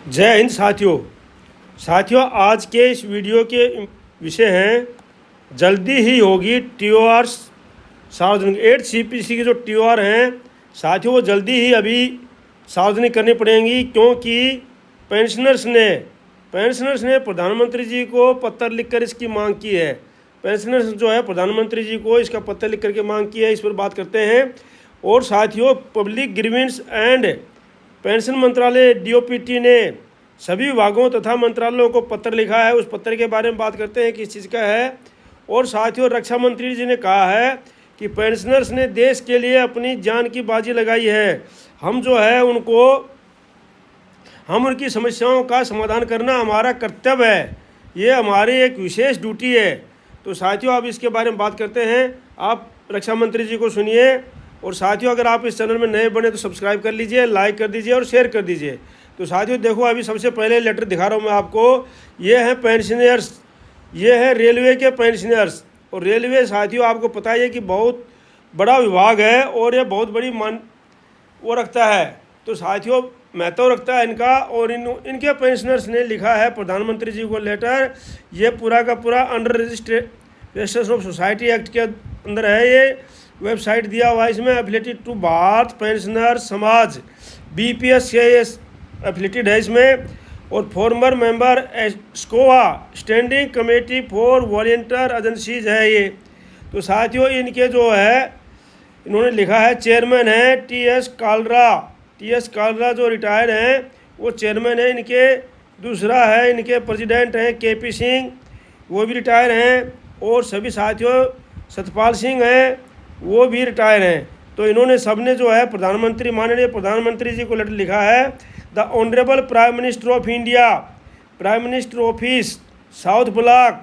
जय हिंद साथियों आज के इस वीडियो के विषय हैं जल्दी ही होगी TOR सार्वजनिक 8 CPC के जो TOR हैं साथियों वो जल्दी ही अभी सार्वजनिक करनी पड़ेंगी, क्योंकि पेंशनर्स ने प्रधानमंत्री जी को पत्र लिखकर इसकी मांग की है। पेंशनर्स जो है प्रधानमंत्री जी को इसका पत्र लिख करके मांग की है। इस पर बात करते हैं। और साथियों पब्लिक ग्रीवेंस एंड पेंशन मंत्रालय DOPT ने सभी विभागों तथा मंत्रालयों को पत्र लिखा है। उस पत्र के बारे में बात करते हैं किस चीज़ का है। और साथियों रक्षा मंत्री जी ने कहा है कि पेंशनर्स ने देश के लिए अपनी जान की बाजी लगाई है। हम जो है उनकी समस्याओं का समाधान करना हमारा कर्तव्य है, ये हमारी एक विशेष ड्यूटी है। तो साथियों अब इसके बारे में बात करते हैं। आप रक्षा मंत्री जी को सुनिए। और साथियों अगर आप इस चैनल में नए बने तो सब्सक्राइब कर लीजिए, लाइक कर दीजिए और शेयर कर दीजिए। तो साथियों देखो अभी सबसे पहले लेटर दिखा रहा हूँ मैं आपको। ये है पेंशनर्स, ये है रेलवे के पेंशनर्स। और रेलवे साथियों आपको पता है कि बहुत बड़ा विभाग है और ये बहुत बड़ी वो रखता है। तो साथियों महत्व रखता है इनका। और इनके पेंशनर्स ने लिखा है प्रधानमंत्री जी को लेटर। ये पूरा का पूरा under registration of society act के अंदर है। ये वेबसाइट दिया हुआ है इसमें, affiliated to Bharat pensioner Samaj BPS से एफिलेटेड है इसमें। और former member SCOVA standing committee for volunteer agencies है ये। तो साथियों इनके जो है इन्होंने लिखा है चेयरमैन है TS कालरा जो रिटायर्ड हैं वो चेयरमैन है इनके। दूसरा है इनके प्रेसिडेंट हैं KP सिंह, वो भी रिटायर हैं। और सभी साथियों सतपाल सिंह हैं, वो भी रिटायर हैं। तो इन्होंने सबने जो है माननीय प्रधानमंत्री जी को लेटर लिखा है। The honourable prime minister of India, prime minister office south block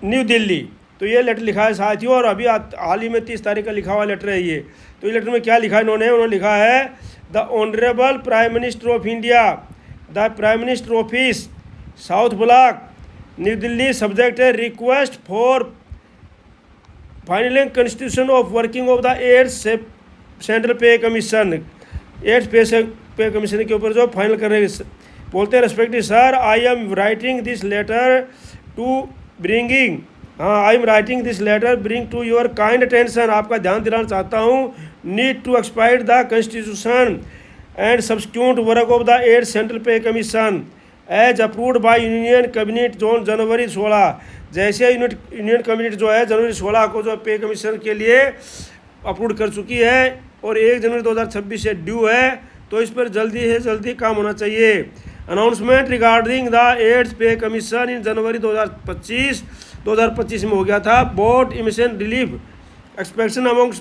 new Delhi. तो ये लेटर लिखा है साथियों। और अभी हाल ही में 30 तारीख का लिखा हुआ लेटर है ये। तो ये लेटर में क्या लिखा है उन्होंने लिखा है the honourable prime minister of India, the prime minister office south block new Delhi, subject है request for finaling constitution of working of the 8th central pay commission, 8th pay commission के ऊपर जो फाइनल कर रहे बोलते हैं respective sir I am writing this letter bring to your kind attention. आपका ध्यान दिलाना चाहता हूँ। Need to expedite the constitution and subsequent work of the 8th central pay commission as approved by union cabinet on January 16। जैसे union cabinet जो है जनवरी 16 को जो पे कमीशन के लिए अप्रूव कर चुकी है और 1 जनवरी 2026 से ड्यू है। तो इस पर जल्दी से जल्दी काम होना चाहिए। Announcement regarding the 8th pay commission इन जनवरी 2025 में हो गया था। Board emission relief expectation among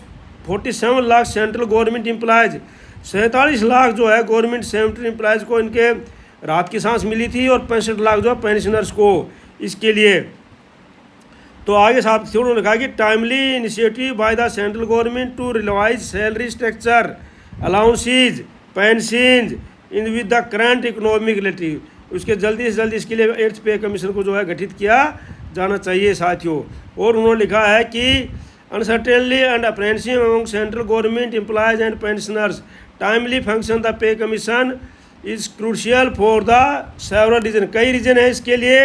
47 lakh central government employees, 47 lakh जो है गवर्नमेंट सेंट्रल एम्प्लॉयज़ को इनके राहत की सांस मिली थी। और 65 लाख जो पेंशनर्स को इसके लिए। तो आगे साथ उन्होंने कहा कि timely initiative by the central government to revise salary structure allowances pension in with the current economic relative. उसके जल्दी से जल्दी इसके लिए 8th पे कमीशन को जो है गठित किया जाना चाहिए साथियों। और उन्होंने लिखा है कि uncertainly and apprehension among central government employees and pensioners timely function the pay commission is crucial for the several reason. कई रीजन है इसके लिए।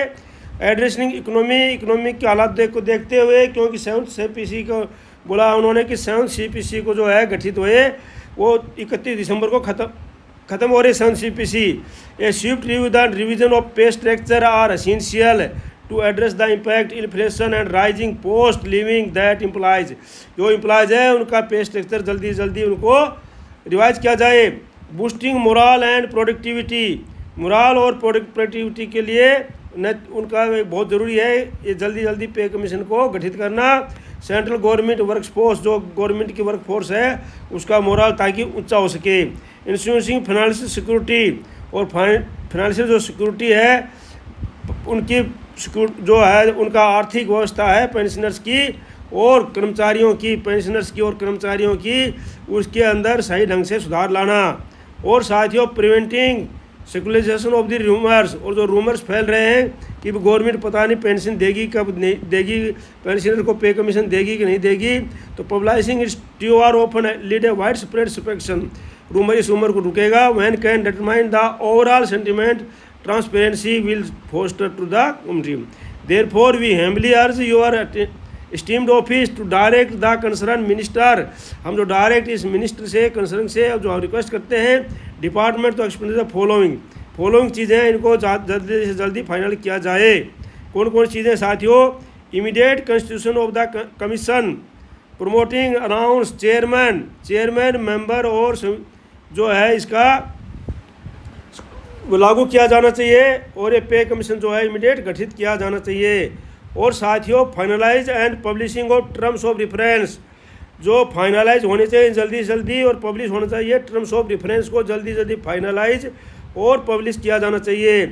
एड्रेसिंग इकोनॉमिक के हालात को देखते हुए, क्योंकि 7th CPC को बोला उन्होंने कि 7th CPC को जो है गठित हुए वो 31 दिसंबर को खत्म हो रही 7th CPC। A swift revision of pay structure are essential to address the impact inflation and rising post living that employees. जो एम्प्लॉयज है उनका पे स्ट्रक्चर जल्दी से जल्दी उनको रिवाइज किया जाए। Boosting moral and productivity, moral और प्रोडक्टिविटी के लिए उनका बहुत ज़रूरी है ये जल्दी पे कमीशन को गठित करना। सेंट्रल गवर्नमेंट वर्कफोर्स जो गवर्नमेंट की वर्कफोर्स है उसका मोरल ताकि ऊंचा हो सके। इंश्योरेंसिंग फाइनेंशियल सिक्योरिटी, और फाइनेंशियल जो सिक्योरिटी है उनकी जो है उनका आर्थिक व्यवस्था है पेंशनर्स की और कर्मचारियों की, पेंशनर्स की और कर्मचारियों की, उसके अंदर सही ढंग से सुधार लाना। और साथियों preventing secularisation of the rumours, और जो रूमर्स फैल रहे हैं कि गवर्नमेंट पता नहीं पेंशन देगी कब नहीं देगी, पेंशनर को पे कमीशन देगी कि नहीं देगी। तो publishing its TOR open lead a wide spread suspicion. इस उम्र को रुकेगा। When can determine the overall sentiment transparency will foster to the community. Therefore we humbly urge your esteemed office to direct the concern minister. हम जो direct इस minister से concern से जो हम रिक्वेस्ट करते हैं डिपार्टमेंट तो एक्सपेंडिचर फॉलोइंग चीज़ें इनको जल्दी से जल्दी फाइनल किया जाए। कौन कौन चीज़ें साथियों? Immediate constitution of the commission, promoting announce chairman member और जो है इसका लागू किया जाना चाहिए। और ये पे कमीशन जो है इमीडिएट गठित किया जाना चाहिए। और साथियों finalise and publishing of terms of reference, जो फाइनलाइज होने चाहिए जल्दी से जल्दी और पब्लिश होना चाहिए। टर्म्स ऑफ रेफरेंस को जल्दी से जल्दी फाइनलाइज और पब्लिश किया जाना चाहिए।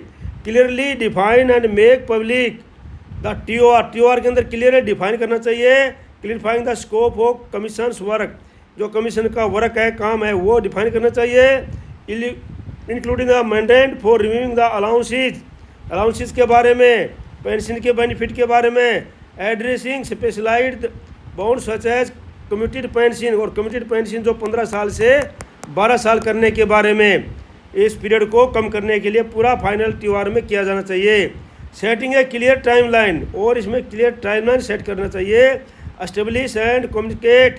Clearly define and make public the TOR के अंदर क्लियरली डिफाइन करना चाहिए। Clarifying the scope of commissions work, जो कमीशन का वर्क है काम है वो डिफाइन करना चाहिए। Including the mandate for reviewing the allowances के बारे में, पेंशन के बेनिफिट के बारे में, addressing specialized bound such as commuted pension, और कम्यूटेड पेंशन जो 15 साल से 12 साल करने के बारे में, इस पीरियड को कम करने के लिए पूरा फाइनल TOR में किया जाना चाहिए। सेटिंग ए क्लियर टाइमलाइन, और इसमें क्लियर टाइमलाइन सेट करना चाहिए। Establish and communicate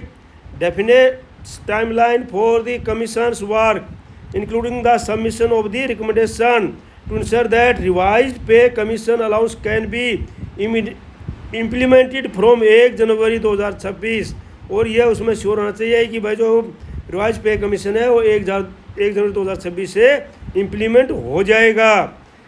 definite timeline for the commission's work including the submission of the recommendation to ensure that revised pay commission allowance can be implemented from 1 January 2026। और यह उसमें sure होना चाहिए कि भाई जो रिवाइज पे कमीशन है वो 1 जनवरी 2026 से इम्प्लीमेंट हो जाएगा।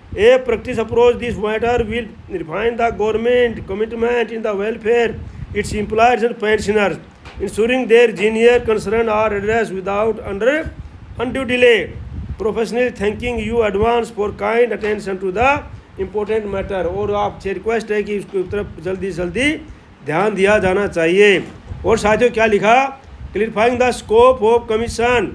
A practice approach this matter will refine the government commitment in the welfare its employers and pensioners ensuring their genuine concern are address without undue delay। Professionally thanking you advance for kind attention to the important matter. और आपसे request है कि इसकी तरफ जल्दी से जल्दी ध्यान दिया जाना चाहिए। और साथियों क्या लिखा? Clarifying the scope of commission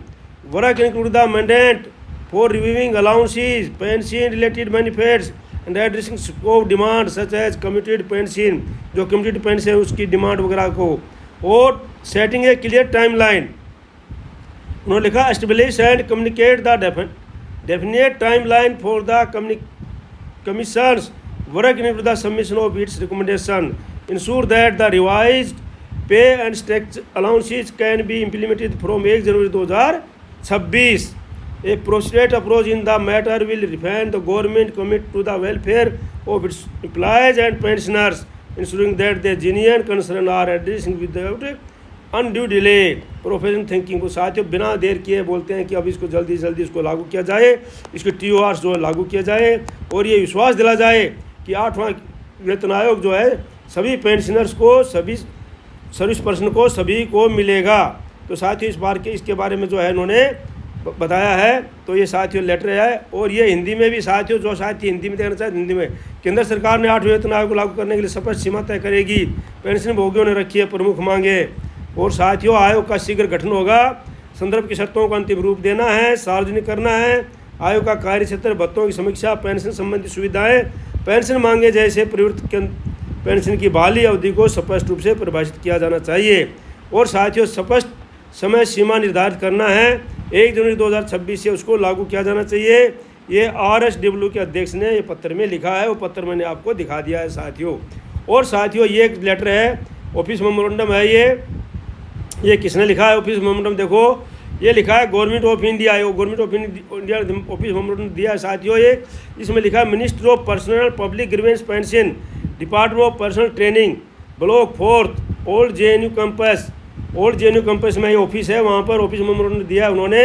work include the mandate for reviewing allowances pension related benefits and addressing scope demand such as commuted pension, जो कम्यूटेड पेंशन है उसकी डिमांड वगैरह को। और सेटिंग ए क्लियर टाइमलाइन, उन्होंने लिखा establish and communicate the definite timeline for the commission's work in the submission of its recommendation ensure that the revised pay and tax allowances can be implemented from 1 January 2026। A prostrate approach in the matter will refine the government commit to the welfare of its employees and pensioners ensuring that the genuine concern are addressing without undue delay. Professional thinking को साथियों बिना देर किए बोलते हैं कि अब इसको जल्दी से जल्दी इसको लागू किया जाए, इसके TOR जो है लागू किया जाए और ये विश्वास दिला जाए कि 8वां वेतन आयोग जो है सभी पेंशनर्स को, सभी सर्विस पर्सन को, सभी को मिलेगा। तो साथियों इस बार के इसके बारे में जो है इन्होंने बताया है। तो ये साथियों लेटर है और ये हिंदी में भी साथियों, जो साथी हिंदी में देखना चाहते हिंदी में, केंद्र सरकार ने 8वें वेतन आयोग को लागू करने के लिए स्पष्ट सीमा तय करेगी। पेंशन भोगियों ने रखी है प्रमुख मांगे। और साथियों आयोग का शीघ्र गठन होगा। संदर्भ की शर्तों को अंतिम रूप देना है, सार्वजनिक करना है। आयोग का कार्य क्षेत्र, भत्तों की समीक्षा, पेंशन संबंधी सुविधाएं, पेंशन मांगे जैसे प्रवृत्त पेंशन की बहाली अवधि को स्पष्ट रूप से परिभाषित किया जाना चाहिए। और साथियों स्पष्ट समय सीमा निर्धारित करना है। 1 जनवरी 2026 से उसको लागू किया जाना चाहिए। ये RSW के अध्यक्ष ने ये पत्र में लिखा है, वो पत्र मैंने आपको दिखा दिया है साथियों। और साथियों ये एक लेटर है, ऑफिस मेमोरेंडम है। ये किसने लिखा है ऑफिस मेमोरेंडम? देखो ये लिखा है government of India, government of India office memorandum दिया है साथियों। ये इसमें लिखा है minister of personnel public grievance pension, department of personal training, block 4 old JNU campus. Old JNU campus में ये ऑफिस है, वहाँ पर ऑफिस मेमोरेंडम दिया है उन्होंने।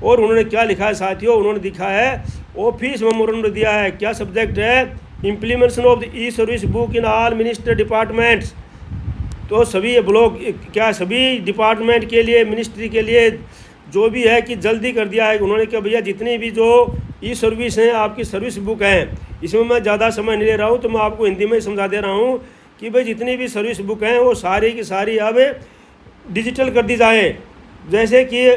और उन्होंने क्या लिखा है साथियों? उन्होंने दिखा है ऑफिस मेमोरेंडम दिया है। क्या सब्जेक्ट है? Implementation of the e service book in all minister departments. तो सभी ब्लॉक क्या सभी डिपार्टमेंट के लिए, मिनिस्ट्री के लिए जो भी है कि जल्दी कर दिया है उन्होंने कि भैया जितनी भी जो ई-सर्विस हैं, आपकी सर्विस बुक हैं, इसमें मैं ज़्यादा समय नहीं ले रहा हूँ, तो मैं आपको हिंदी में समझा दे रहा हूँ कि भाई जितनी भी सर्विस बुक हैं वो सारी की सारी अब डिजिटल कर दी जाए। जैसे कि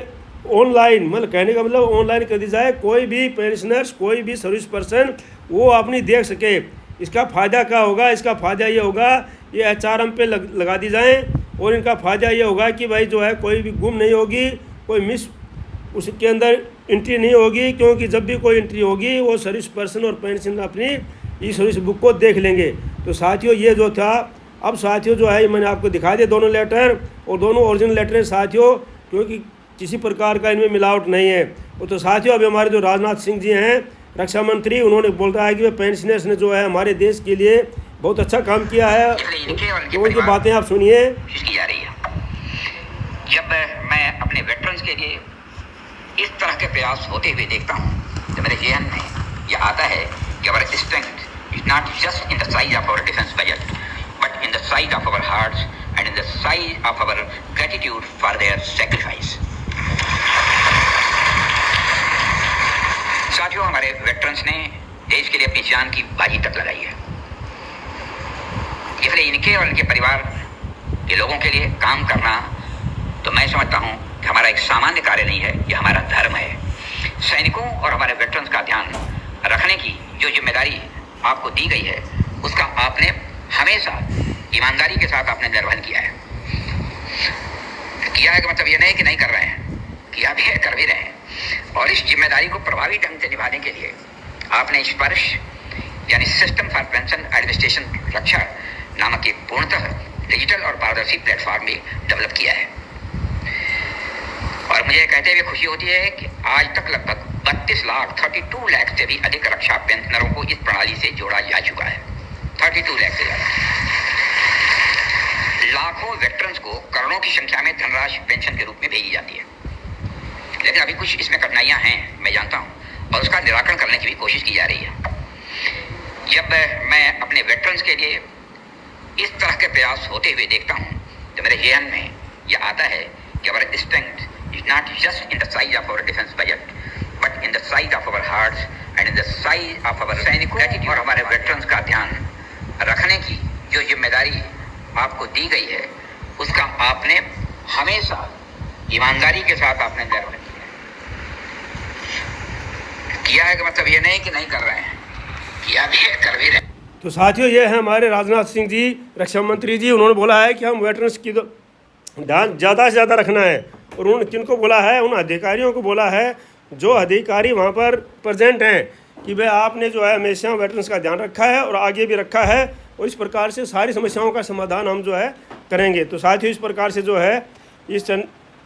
ऑनलाइन, मतलब कहने का मतलब ऑनलाइन कर दी जाए, कोई भी पेंशनर्स, कोई भी सर्विस पर्सन वो अपनी देख सके। इसका फ़ायदा क्या होगा? इसका फ़ायदा ये होगा ये HRM पे लगा दी जाएँ। और इनका फ़ायदा ये होगा कि भाई जो है कोई भी गुम नहीं होगी, कोई मिस उसके अंदर एंट्री नहीं होगी, क्योंकि जब भी कोई एंट्री होगी वो सर्विस पर्सन और पेंशन अपनी ई सर्विस बुक को देख लेंगे। तो साथियों ये जो था, अब साथियों जो है मैंने आपको दिखा दिया दोनों लेटर, और दोनों ओरिजिनल लेटर हैं साथियों, क्योंकि किसी प्रकार का इनमें मिलावट नहीं है। तो साथियों अभी हमारे जो राजनाथ सिंह जी हैं रक्षा मंत्री, उन्होंने बोल रहा है कि वे पेंशनर्स ने जो है हमारे देश के लिए बहुत अच्छा काम किया है, तो उनकी बातें आप सुनिए। की जा रही है। जब मैं अपने वेटरन्स के लिए इस तरह के प्रयास होते हुए देखता हूँ तो मेरे जहन में यह आता है कि our strength is not just in the size of our defence budget, but in the size of our hearts and in the size of our gratitude for their sacrifice. साथियों, हमारे वेटरन्स ने देश के लिए अपनी जान की बाजी तक लगाई है, इसलिए इनके और इनके परिवार के लोगों के लिए काम करना तो मैं समझता हूं कि हमारा एक सामान्य कार्य नहीं है, यह हमारा धर्म है। सैनिकों और हमारे वेटरन्स का ध्यान रखने की जो जिम्मेदारी आपको दी गई है उसका आपने हमेशा ईमानदारी के साथ आपने निर्वहन किया है। किया है कि मतलब ये नहीं कि नहीं कर रहे हैं, किया भी है, कर भी रहे हैं। और इस जिम्मेदारी को प्रभावी ढंग से निभाने के लिए आपने स्पर्श यानी सिस्टम फॉर पेंशन एडमिनिस्ट्रेशन रक्षा नामक एक पूर्णतः डिजिटल और पारदर्शी प्लेटफॉर्म भी डेवलप किया है। और मुझे कहते हुए खुशी होती है कि आज तक लगभग 32 लाख से भी अधिक रक्षा पेंशनरों को इस प्रणाली से जोड़ा जा चुका है। 32 लाख से ज़्यादा। लाखों वेटरन्स को करोड़ों की संख्या में धनराशि पेंशन के रूप में भेजी जाती है, लेकिन अभी कुछ इसमें कठिनाइयां हैं, मैं जानता हूं, और उसका निराकरण करने की भी कोशिश की जा रही है। जब मैं अपने वेटरन्स के लिए इस तरह के प्रयास होते हुए देखता हूं तो मेरे जहन में यह आता है कि our strength is not just in the size of our defence budget, but in the size of our hearts and in the size of our सैनिकों और हमारे वेटरन्स का ध्यान रखने की जो जिम्मेदारी आपको दी गई है उसका आपने हमेशा ईमानदारी के साथ आपने निर्वहन किया है कि मतलब ये नहीं कि नहीं कर रहे हैं, किया भी है, कर भी रहे हैं। तो साथियों ये है हमारे राजनाथ सिंह जी रक्षा मंत्री जी, उन्होंने बोला है कि हम वेटरन्स की ध्यान ज़्यादा से ज़्यादा रखना है। और उन्होंने किनको बोला है? उन अधिकारियों को बोला है जो अधिकारी वहाँ पर प्रेजेंट हैं, कि भाई आपने जो है हमेशा वेटरन्स का ध्यान रखा है और आगे भी रखा है, और इस प्रकार से सारी समस्याओं का समाधान हम जो है करेंगे। तो साथियों इस प्रकार से जो है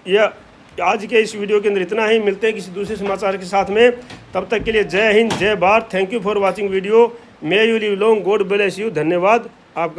यह आज के इस वीडियो के अंदर इतना ही। मिलते हैं किसी दूसरे समाचार के साथ में, तब तक के लिए जय हिंद, जय Bharat. Thank you for watching video. May you live long, God bless you. धन्यवाद आपका।